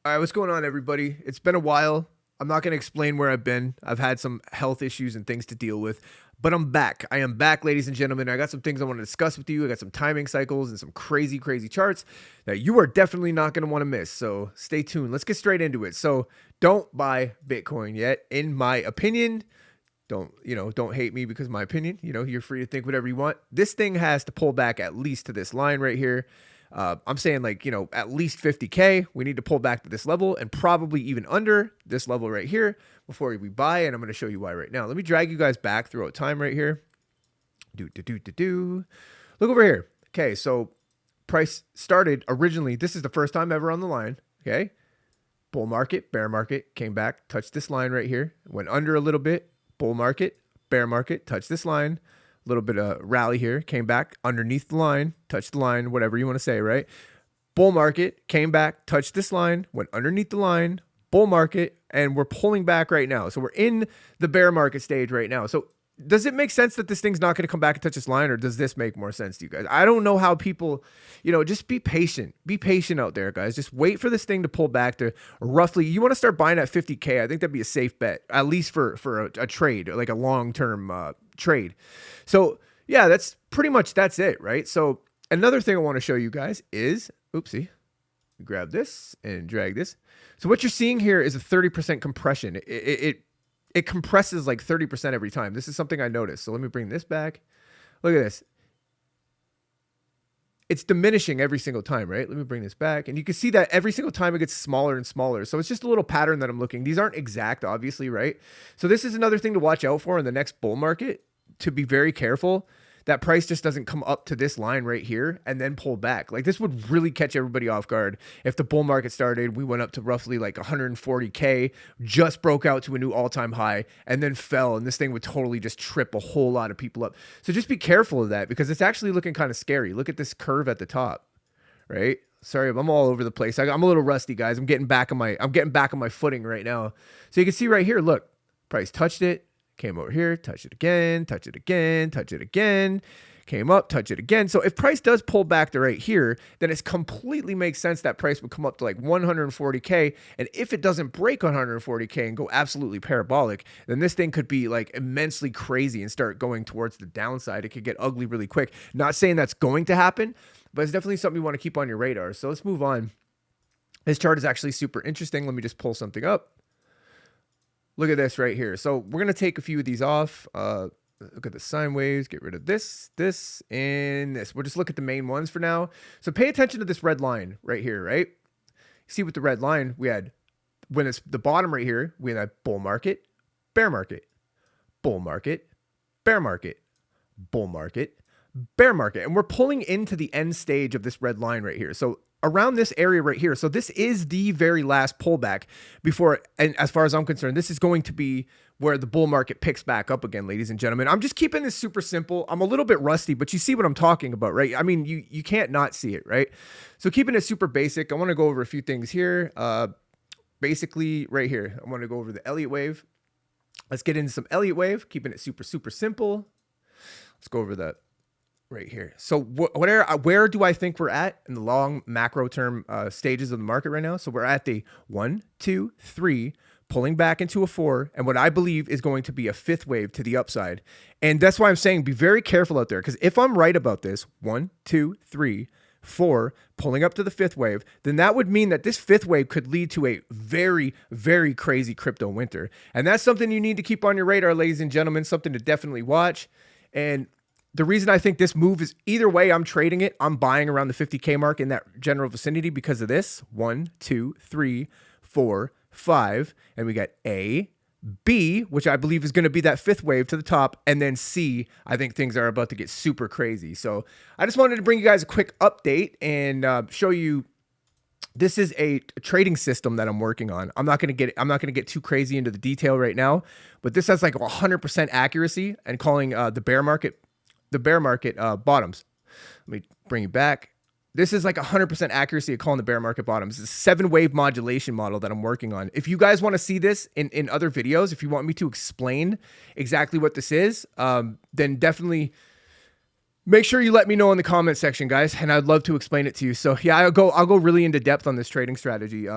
All right, what's going on, everybody? It's been a while. I'm not going to explain where I've been. I've had some health issues and things to deal with, but I'm back. I am back, ladies and gentlemen. I got some things I want to discuss with you. I got some timing cycles and some crazy, crazy charts that you are definitely not going to want to miss. So stay tuned. Let's get straight into it. So don't buy Bitcoin yet, in my opinion. Don't hate me because of my opinion. You're free to think whatever you want. This thing has to pull back at least to this line right here. I'm saying at least 50K. We need to pull back to this level and probably even under this level right here before we buy. And I'm going to show you why right now. Let me drag you guys back throughout time right here. Look over here. Okay, so price started originally. This is the first time ever on the line. Okay, bull market, bear market, came back, touched this line right here, went under a little bit. Bull market, bear market, touched this line. Little bit of rally here, came back underneath the line, touched the line, whatever you want to say, right? Bull market, came back, touched this line, went underneath the line, bull market, and we're pulling back right now. So we're in the bear market stage right now. So does it make sense that this thing's not going to come back and touch this line, or does this make more sense to you guys? I don't know how people, just be patient. Be patient out there, guys. Just wait for this thing to pull back to roughly, you want to start buying at 50K. I think that'd be a safe bet, at least for a trade, like a long-term trade. So yeah, that's it, right? So another thing I want to show you guys is, grab this and drag this. So what you're seeing here is a 30% compression. It compresses like 30% every time. This is something I noticed. So let me bring this back. Look at this. It's diminishing every single time, right? Let me bring this back. And you can see that every single time it gets smaller and smaller. So it's just a little pattern that I'm looking. These aren't exact, obviously, right? So this is another thing to watch out for in the next bull market, to be very careful that price just doesn't come up to this line right here and then pull back. Like, this would really catch everybody off guard. If the bull market started, we went up to roughly like 140K, just broke out to a new all-time high, and then fell, and this thing would totally just trip a whole lot of people up. So just be careful of that, because it's actually looking kind of scary. Look at this curve at the top, right? Sorry, I'm all over the place. I'm a little rusty, guys. I'm getting back on my footing right now. So you can see right here, look, price touched it, came over here, touch it again, touch it again, touch it again, came up, touch it again. So if price does pull back to right here, then it completely makes sense that price would come up to like 140K. And if it doesn't break 140K and go absolutely parabolic, then this thing could be like immensely crazy and start going towards the downside. It could get ugly really quick. Not saying that's going to happen, but it's definitely something you want to keep on your radar. So let's move on. This chart is actually super interesting. Let me just pull something up. Look at this right here. So we're going to take a few of these off. Look at the sine waves, get rid of this, and this. We'll just look at the main ones for now. So pay attention to this red line right here, right? See, with the red line, we had, when it's the bottom right here, we had bull market, bear market, bull market, bear market, bull market, bear market. And we're pulling into the end stage of this red line right here. So around this area right here. So this is the very last pullback before, and as far as I'm concerned, this is going to be where the bull market picks back up again, ladies and gentlemen. I'm just keeping this super simple. I'm a little bit rusty, but you see what I'm talking about, right? I mean, you can't not see it, right? So keeping it super basic, I want to go over a few things here. Basically right here, I want to go over the Elliott wave. Let's get into some Elliott wave, keeping it super, super simple. Let's go over that right here. So where do I think we're at in the long macro term stages of the market right now? So we're at the 1, 2, 3, pulling back into a 4, and what I believe is going to be a 5th wave to the upside. And that's why I'm saying be very careful out there, because if I'm right about this, 1, 2, 3, 4, pulling up to the 5th wave, then that would mean that this 5th wave could lead to a very, very crazy crypto winter. And that's something you need to keep on your radar, ladies and gentlemen, something to definitely watch. And the reason I think this move is, either way, I'm trading it. I'm buying around the 50K mark in that general vicinity because of this. 1, 2, 3, 4, 5. And we got A, B, which I believe is going to be that 5th wave to the top. And then C, I think things are about to get super crazy. So I just wanted to bring you guys a quick update and show you, this is a trading system that I'm working on. I'm not going to get too crazy into the detail right now, but this has like 100% accuracy and calling the bear market bottoms. Let me bring you back. This is like 100% accuracy of calling the bear market bottoms. It's a 7-wave modulation model that I'm working on. If you guys want to see this in other videos, if you want me to explain exactly what this is, then definitely make sure you let me know in the comment section, guys, and I'd love to explain it to you. So yeah, I'll go really into depth on this trading strategy.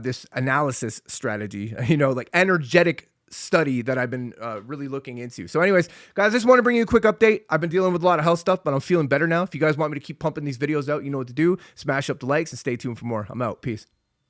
this analysis strategy, you know, like energetic study that I've been really looking into. So anyways, guys, I just want to bring you a quick update. I've been dealing with a lot of health stuff, but I'm feeling better now. If you guys want me to keep pumping these videos out, you know what to do. Smash up the likes and stay tuned for more. I'm out. Peace.